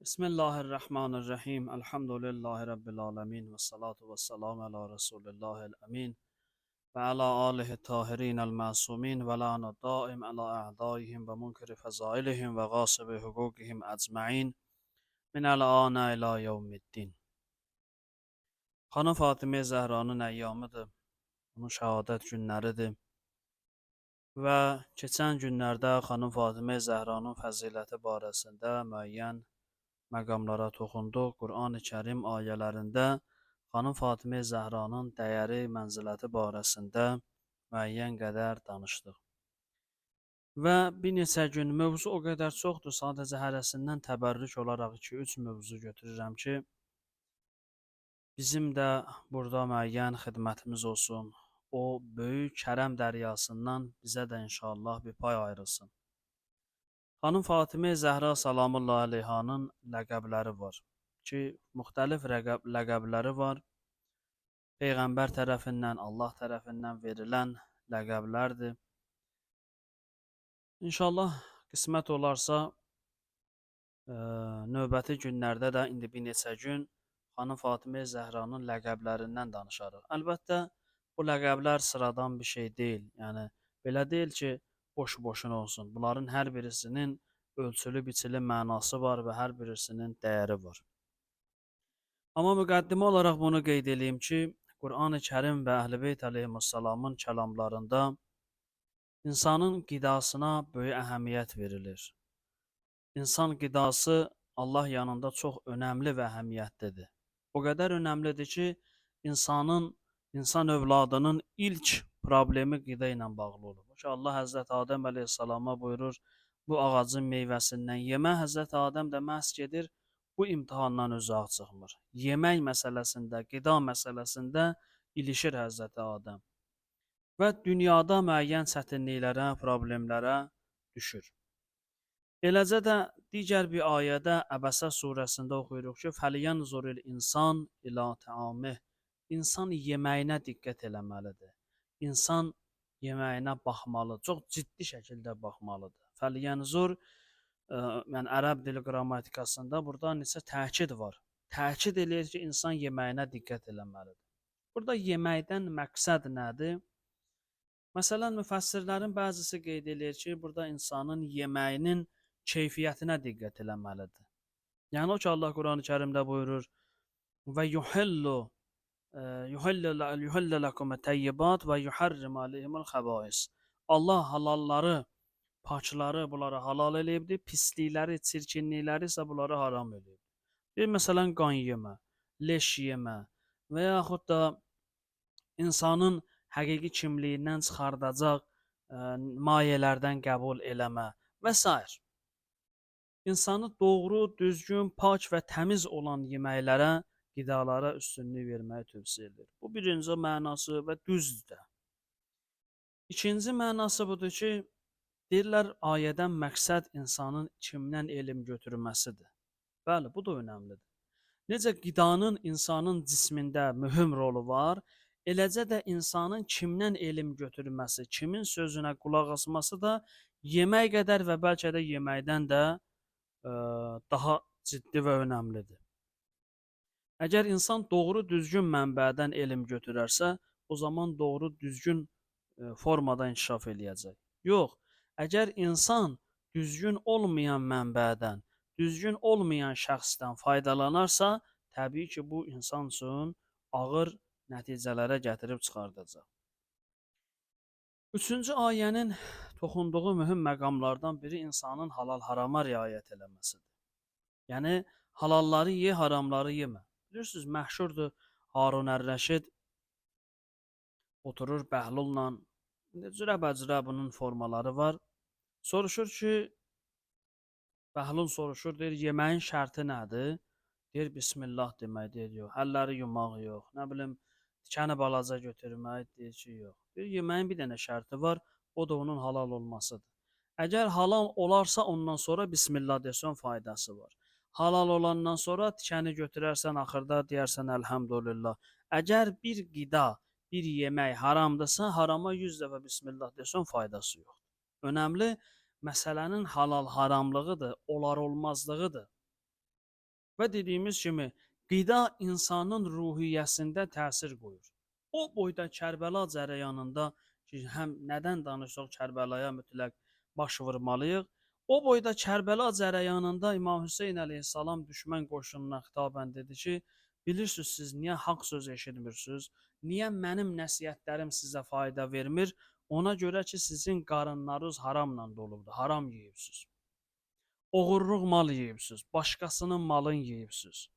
Bismillahirrahmanirrahim. Elhamdülillahi Rabbil alemin. Ve salatu ve selamu ala Resulillahil emin. Ve ala alihi tahirin el-masumin. Ve la'na daim ala a'daihim ve munkiri fezailihim ve gasibi hukukihim ecma'in. Min el-ana ila yevmiddin. Xanım Fatimə Zəhranın əyyamıdır. Onun şəhadət günləridir. Və keçən günlərdə xanım Fatimə Zəhranın fəziləti barəsində müəyyən məqamlara toxunduq. Qur'an-ı Kərim ayələrində xanım Fatimə Zəhranın dəyəri, mənziləti barəsində müəyyən qədər danışdıq. Və bir neçə gün mövzu o qədər çoxdur, sadəcə hərəsindən təbərrük olaraq 2-3 mövzu götürürəm ki, bizim də burada müəyyən xidmətimiz olsun. O böyük kərəm dəryasından bizə də inşallah bir pay ayrılsın. Xanım Fatimə Zəhra salamullahi aleyhanın ləqəbləri var ki, müxtəlif ləqəbləri var. Peyğəmbər tərəfindən, Allah tərəfindən verilən ləqəblərdir. İnşallah qismət olarsa, növbəti günlərdə də indi bir neçə gün xanım Fatimə Zəhranın ləqəblərindən danışarıq. Əlbəttə, bu ləqəblər sıradan bir şey deyil. Yəni, belə deyil ki, boş-boşuna olsun. Bunların hər birisinin ölçülü biçili mənası var və hər birisinin dəyəri var. Amma müqəddimə olaraq bunu qeyd edeyim ki, Qur'an-ı Kərim və Əhl-i Beyt əleyhissalamın kəlamlarında insanın qidasına böyük əhəmiyyət verilir. İnsan qidası Allah yanında çox önəmli və əhəmiyyətlidir. O qədər önəmlidir ki, insan övladının ilk problemi qida ilə bağlı olur. Ki, Allah Həzrəti Adəm əleyhissalama buyurur, bu ağacın meyvəsindən yemə. Həzrəti Adəm də məhz gedir, bu imtihandan uzaq çıxmır. Yemək məsələsində, qida məsələsində ilişir Həzrəti Adəm. Və dünyada müəyyən çətinliklərə, problemlərə düşür. Eləcə də digər bir ayədə Əbəsə surəsində oxuyuruq ki, فَلْيَنْظُرِ الْإِنْسَانُ إِلَى طَعَامِهِ İnsan yeməyinə diqqət eləməlidir. İnsan yeməyinə baxmalı, çox ciddi şəkildə baxmalıdır. Fəliyənzur, yəni ərəb dili qrammatikasında burada neçə təkid var. Təkid eləyir ki, insan yeməyinə diqqət eləməlidir. Burada yeməkdən məqsəd nədir? Məsələn, müfəssirlərin bəzisi qeyd eləyir ki, burada insanın yeməyinin keyfiyyətinə diqqət eləməlidir. Yəni o ki, Allah Quran-ı Kərimdə buyurur, və yuhillə ləkum təyyibat və yuharrim aleyhimul xəbais. Allah halalları, pakları bunlara halal eləyibdir, pislikləri, çirkinlikləri isə bunları haram eləyibdir. Bir məsələn, qan yemə, leş yemə və yaxud da insanın həqiqi kimliyindən çıxardacaq mayələrdən qəbul eləmə və s. İnsanı doğru, düzgün, pak və təmiz olan yeməklərə, qidalara üstünlük verməyi tövsiyə edir. Bu birinci mənası və düzdür. İkinci mənası budur ki, deyirlər, ayədən məqsəd insanın kimdən elm götürməsidir. Bəli, bu da önəmlidir. Necə qidanın insanın cismində mühüm rolu var, eləcə də insanın kimdən elm götürməsi, kimin sözünə qulaq asması da yemək qədər və bəlkə də yeməkdən də daha ciddi və önəmlidir. Əgər insan doğru düzgün mənbədən elm götürərsə, o zaman doğru düzgün formada inkişaf eləyəcək. Yox, əgər insan düzgün olmayan mənbədən, düzgün olmayan şəxsdən faydalanarsa, təbii ki, bu insan üçün ağır nəticələrə gətirib çıxardacaq. Üçüncü ayənin toxunduğu mühüm məqamlardan biri insanın halal-harama riayət eləməsidir. Yəni, halalları ye, haramları yemə. Bilirsiniz, məşhurdur Harun Ər-Rəşid oturur Bəhlulla, cürə-bəcürə bunun formaları var. Soruşur ki, Bəhlul soruşur, deyir, yeməyin şərti nədir? Deyir, Bismillah demək, deyir, yox. Əlləri yumaq yox, nə bilim, tikəni balaca götürmək, deyir ki, yox. Deyir, yeməyin bir dənə şərti var, o da onun halal olmasıdır. Əgər halal olarsa, ondan sonra Bismillah desən faydası var. Halal olandan sonra tikəni götürərsən, axırda deyərsən, əlhəmdülillah. Əgər bir qida, bir yemək haramdırsa, harama 100 dəfə Bismillah desən faydası yoxdur. Önəmli məsələnin halal-haramlığıdır, olar-olmazlığıdır. Və dediyimiz kimi, qida insanın ruhiyyəsində təsir qoyur. O boyda Kərbəla cərəyanında ki, həm nədən danışsaq Kərbəlaya mütləq baş vurmalıyıq. O boyda Kərbəla cərəyanında İmam Hüseyn əleyhissalam düşmən qoşununa xitabən dedi ki, bilirsiniz siz niyə haqq söz eşitmirsiniz? Niyə mənim nəsihətlərim sizə fayda vermir? Ona görə ki, sizin qarınlarınız haramla dolubdur, haram yeyibsiniz. Oğurluq mal yeyibsiniz, başqasının malını yeyibsiniz.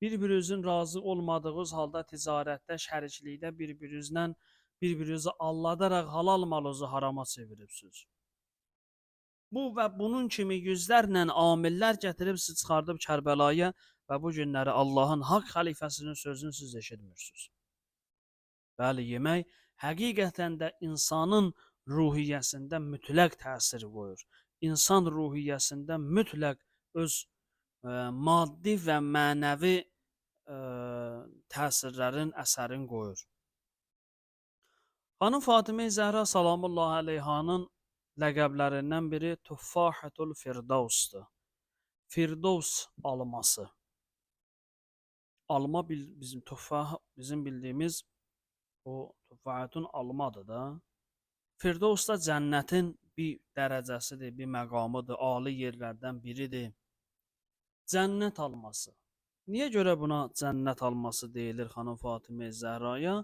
Bir-birinizin razı olmadığınız halda ticarətdə, şəriklikdə bir-birinizi aldadaraq halal malınızı harama çeviribsiniz. Bu və bunun kimi yüzlərlə amillər gətirib sizi çıxardıb Kərbəlaya və bu günləri Allahın haqq xəlifəsinin sözünü siz eşitmirsiniz. Bəli, yemək həqiqətən də insanın ruhiyyəsində mütləq təsir qoyur. İnsan ruhiyyəsində mütləq öz maddi və mənəvi təsirlərin, əsərin qoyur. Xanım Fatimə Zəhra salamullahi əleyhanın ləqəblərindən biri Tuffahatul Firdevs'dur. Firdevs alması. Alma bizim bildiyimiz o Tuffahatun almadır da. Firdevs da cənnətin bir dərəcəsidir, bir məqamıdır, ali yerlərdən biridir. Cənnət alması. Niyə görə buna cənnət alması deyilir xanım Fatimə Zəhraya?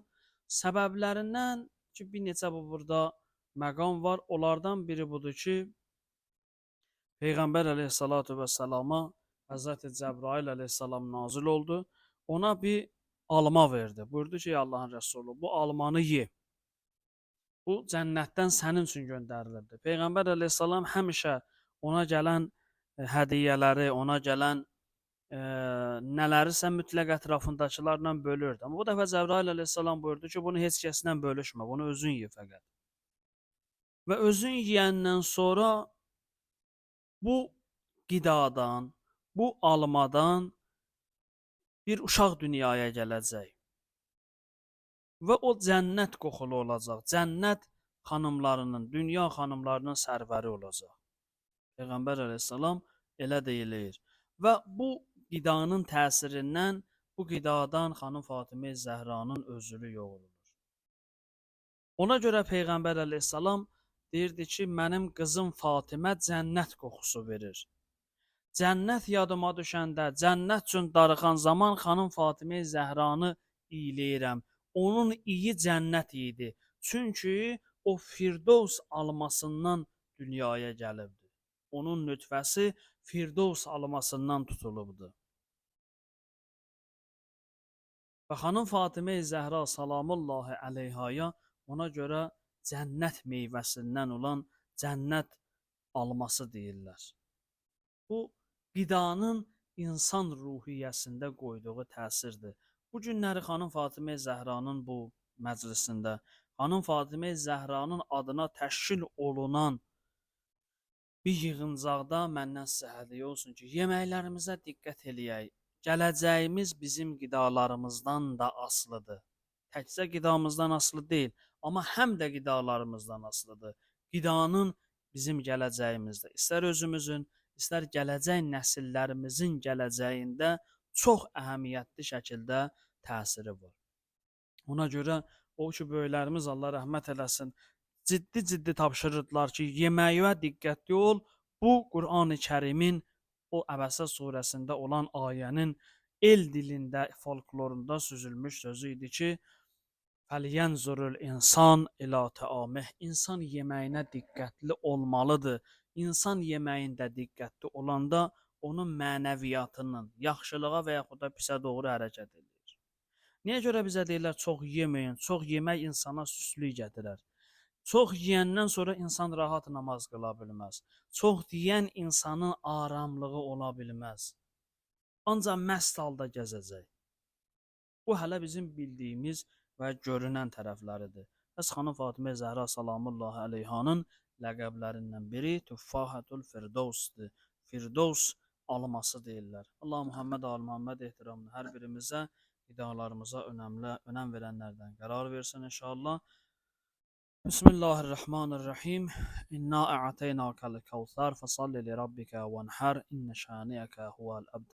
Səbəblərindən ki, bir neçə burada məqam var. Onlardan biri budur ki, Peyğəmbər əleyhissalatu vəssalama Həzrəti Cəbrail əleyhissalam nazil oldu. Ona bir alma verdi. Buyurdu ki, Allahın Rəsulü, bu almanı ye. Bu cənnətdən sənin üçün göndərilirdi. Peyğəmbər əleyhissalam həmişə ona gələn hədiyyələri, ona gələn nələrisə mütləq ətrafındakılarla bölürdü. Amma bu dəfə Cəbrail əleyhissalam buyurdu ki, bunu heç kəslə bölüşmə, bunu özün ye fəqət. Və özün yeyəndən sonra bu qidadan, bu almadan bir uşaq dünyaya gələcək. Və o cənnət qoxulu olacaq. Cənnət xanımlarının, dünya xanımlarının sərvəri olacaq. Peyğəmbər əleyhissalam elə deyilir. Və bu qidanın təsirindən, bu qidadan xanım Fatimə Zəhranın özülü yoğrulur. Ona görə Peyğəmbər əleyhissalam deyirdi ki, mənim qızım Fatimə cənnət qoxusu verir. Cənnət yadıma düşəndə, cənnət üçün darıxan zaman xanım Fatimə Zəhranı iyiləyirəm. Onun iyi cənnət idi. Çünki o Firdevs almasından dünyaya gəlibdi. Onun nütfəsi Firdevs almasından tutulubdu. Və xanım Fatimə Zəhra salamullahi əleyhaya ona görə cənnət meyvəsindən olan cənnət alması deyirlər. Bu qidanın insan ruhiyyəsində qoyduğu təsirdir. Bu günləri xanım Fatimə Zəhranın bu məclisində, xanım Fatimə Zəhranın adına təşkil olunan bir yığıncaqda məndən sizə hədiyyə olsun ki, yeməklərimizə diqqət eləyək. Gələcəyimiz bizim qidalarımızdan da asılıdır. Təkcə qidamızdan asılı deyil, amma həm də qidalarımızdan asılıdır. Qidanın bizim gələcəyimizdə, istər özümüzün, istər gələcək nəsillərimizin gələcəyində çox əhəmiyyətli şəkildə təsiri var. Ona görə o ki, böyüklərimiz Allah rəhmət eləsin, ciddi tapşırırdılar ki, yeməyə diqqətli ol. Bu Qur'an-ı Kərimin o Əbəsə surəsində olan ayənin el dilində, folklorunda süzülmüş sözü idi ki, Fəliyənzurul insan ilə təamih. İnsan yeməyinə diqqətli olmalıdır. İnsan yeməyində diqqətli olanda onun mənəviyyatının yaxşılığa və yaxud da pisə doğru hərəkət edir. Niyə görə bizə deyirlər çox yeməyin, çox yemək insana süslük gətirər. Çox yeyəndən sonra insan rahat namaz qıla bilməz. Çox yeyən insanın aramlığı ola bilməz. Ancaq məst halda gəzəcək. Bu hələ bizim bildiyimiz və görünən tərəfləridir. Bəs xanım Fatimə Zəhra salamullahi əleyhanın ləqəblərindən biri Tuffahatul Firdevs'dir. Firdevs alması deyirlər. Allah Muhammed Ali Muhammed ehtiramlı hər birimizə qidalarımıza önəm verənlərdən qərar versin inşallah. Bismillahirrahmanirrahim. İnna a'teynakal kevser fesalli li rabbika venhar inne şani'eke huvel abtar.